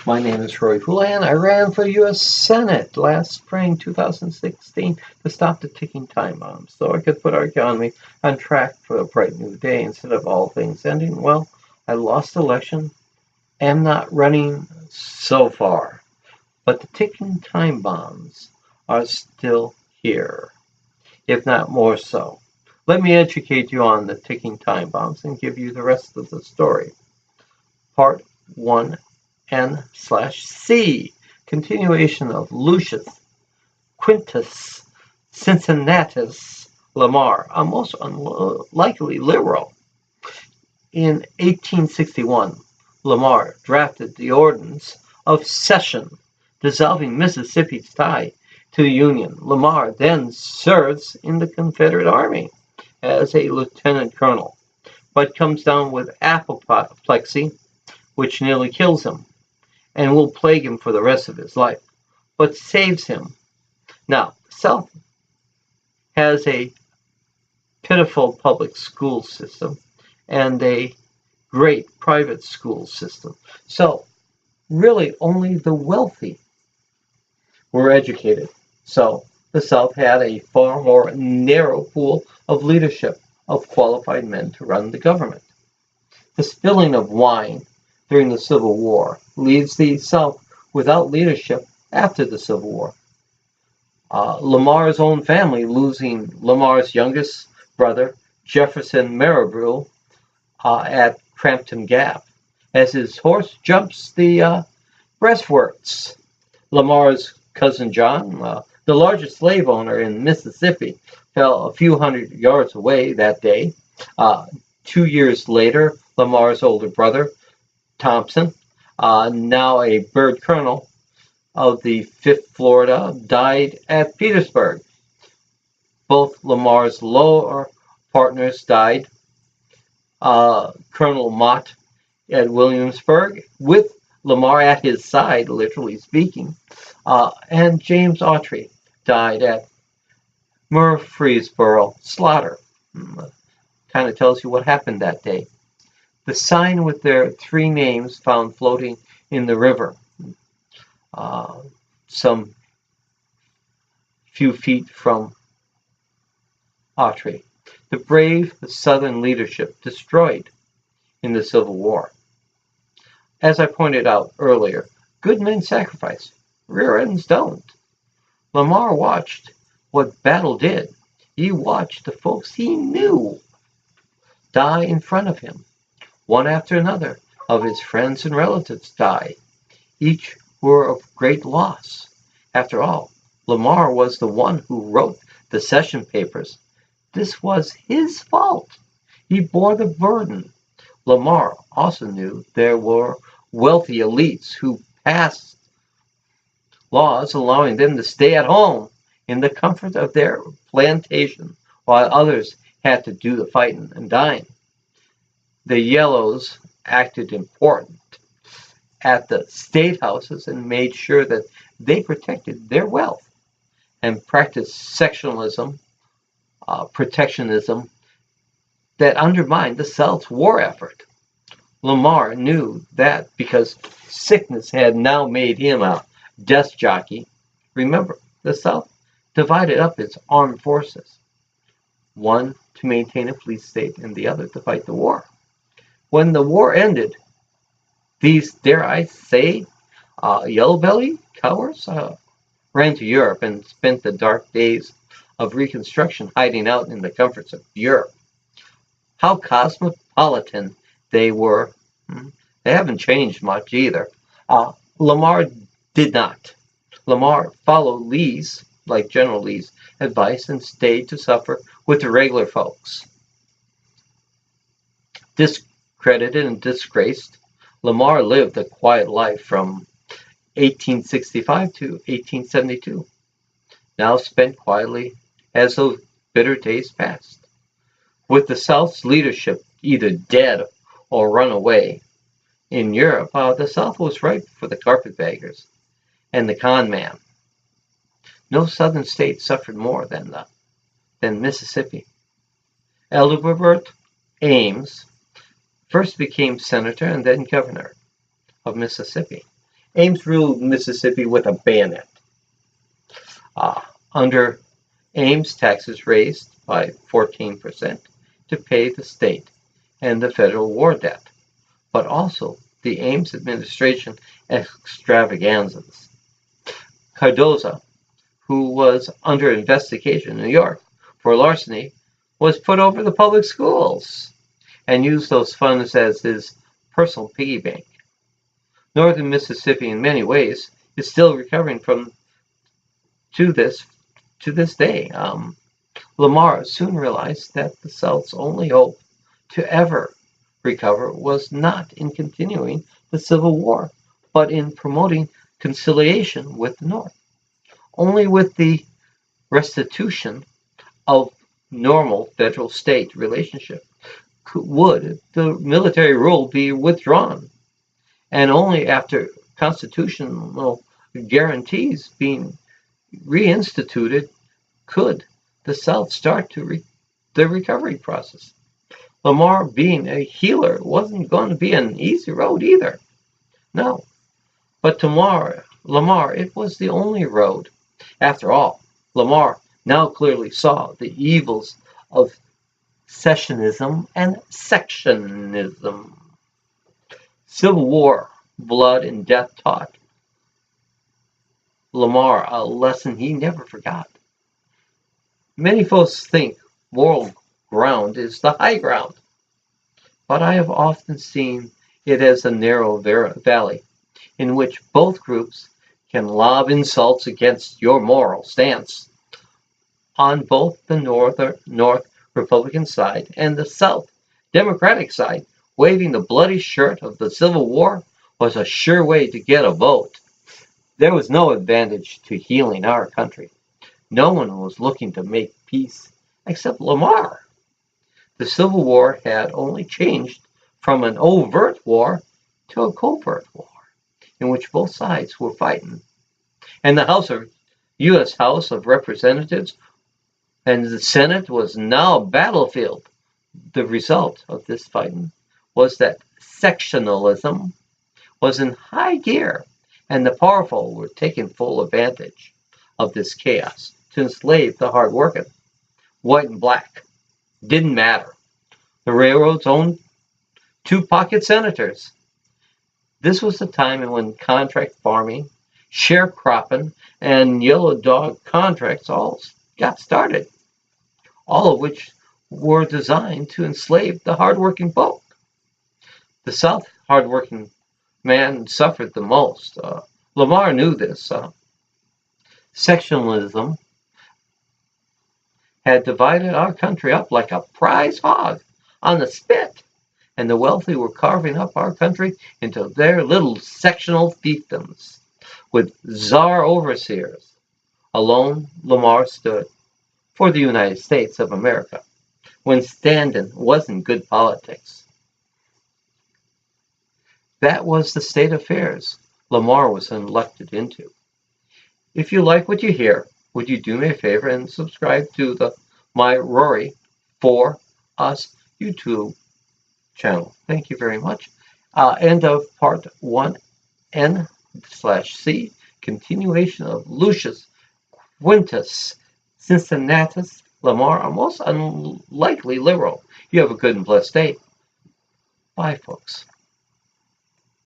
My name is Rory Houlihan. I ran for U.S. Senate last spring, 2016, to stop the ticking time bomb so I could put our economy on track for a bright new day instead of all things ending. Well, I lost the election, am not running so far, but the ticking time bombs are still here, if not more so. Let me educate you on the ticking time bombs and give you the rest of the story. Part 1 N/C. Continuation of Lucius Quintus Cincinnatus Lamar, a most unlikely liberal. In 1861, Lamar drafted the Ordinance of Cession, dissolving Mississippi's tie to the Union. Lamar then serves in the Confederate Army as a lieutenant colonel, but comes down with apoplexy, which nearly kills him and will plague him for the rest of his life, but saves him. Now, the South has a pitiful public school system and a great private school system. So, really, only the wealthy were educated. So, the South had a far more narrow pool of leadership of qualified men to run the government. The spilling of wine during the Civil War leaves the South without leadership after the Civil War. Lamar's own family losing Lamar's youngest brother, Jefferson Marlborough, at Crampton Gap, as his horse jumps the breastworks. Lamar's cousin John, the largest slave owner in Mississippi, fell a few hundred yards away that day. 2 years later, Lamar's older brother, Thompson, now a bird colonel of the 5th Florida, died at Petersburg. Both Lamar's lower partners died. Colonel Mott at Williamsburg, with Lamar at his side, literally speaking, and James Autry died at Murfreesboro slaughter. Kind of tells you what happened that day. The sign with their three names found floating in the river, some few feet from Autry. The brave Southern leadership destroyed in the Civil War. As I pointed out earlier, good men sacrifice, rear ends don't. Lamar watched what battle did. He watched the folks he knew die in front of him. One after another of his friends and relatives died. Each were of great loss. After all, Lamar was the one who wrote the session papers. This was his fault. He bore the burden. Lamar also knew there were wealthy elites who passed laws allowing them to stay at home in the comfort of their plantation, while others had to do the fighting and dying. The Yellows acted important at the state houses and made sure that they protected their wealth and practiced sectionalism, protectionism that undermined the South's war effort. Lamar knew that because sickness had now made him a desk jockey. Remember, the South divided up its armed forces, one to maintain a police state and the other to fight the war. When the war ended, these, dare I say, yellow-belly cowards ran to Europe and spent the dark days of Reconstruction hiding out in the comforts of Europe. How cosmopolitan they were. They haven't changed much either. Lamar did not. Lamar followed Lee's, like General Lee's, advice and stayed to suffer with the regular folks. Discredited and disgraced, Lamar lived a quiet life from 1865 to 1872, now spent quietly as those bitter days passed. With the South's leadership either dead or run away in Europe, the South was ripe for the carpetbaggers and the con man. No Southern state suffered more than Mississippi. Elbert Ames first became senator and then governor of Mississippi. Ames ruled Mississippi with a bayonet. Under Ames, taxes raised by 14% to pay the state and the federal war debt, but also the Ames administration extravaganzas. Cardozo, who was under investigation in New York for larceny, was put over the public schools and used those funds as his personal piggy bank. Northern Mississippi, in many ways, is still recovering from to this day. Lamar soon realized that the South's only hope to ever recover was not in continuing the Civil War, but in promoting conciliation with the North. Only with the restitution of normal federal-state relationship would the military rule be withdrawn, and only after constitutional guarantees being reinstituted could the South start the recovery process. Lamar, being a healer, wasn't going to be an easy road either. No. But to Lamar, it was the only road. After all, Lamar now clearly saw the evils of secessionism and sectionism. Civil War, blood and death taught Lamar a lesson he never forgot. Many folks think moral ground is the high ground, but I have often seen it as a narrow valley in which both groups can lob insults against your moral stance. On both the North Republican side and the South Democratic side, waving the bloody shirt of the Civil War was a sure way to get a vote. There was no advantage to healing our country. No one was looking to make peace except Lamar. The Civil War had only changed from an overt war to a covert war, in which both sides were fighting. And the U.S. House of Representatives and the Senate was now a battlefield. The result of this fighting was that sectionalism was in high gear, and the powerful were taking full advantage of this chaos to enslave the hardworking. White and black didn't matter. The railroads owned two-pocket senators. This was the time when contract farming, sharecropping, and yellow dog contracts all got started, all of which were designed to enslave the hardworking folk. The South hardworking man suffered the most. Lamar knew this. Sectionalism had divided our country up like a prize hog on the spit, and the wealthy were carving up our country into their little sectional fiefdoms with czar overseers. Alone, Lamar stood for the United States of America when standing wasn't good politics. That was the state of affairs Lamar was elected into. If you like what you hear, would you do me a favor and subscribe to my Rory for Us YouTube channel? Thank you very much. End of part 1N/C, continuation of Lucius Quintus Cincinnatus Lamar, a most unlikely liberal. You have a good and blessed day. Bye, folks.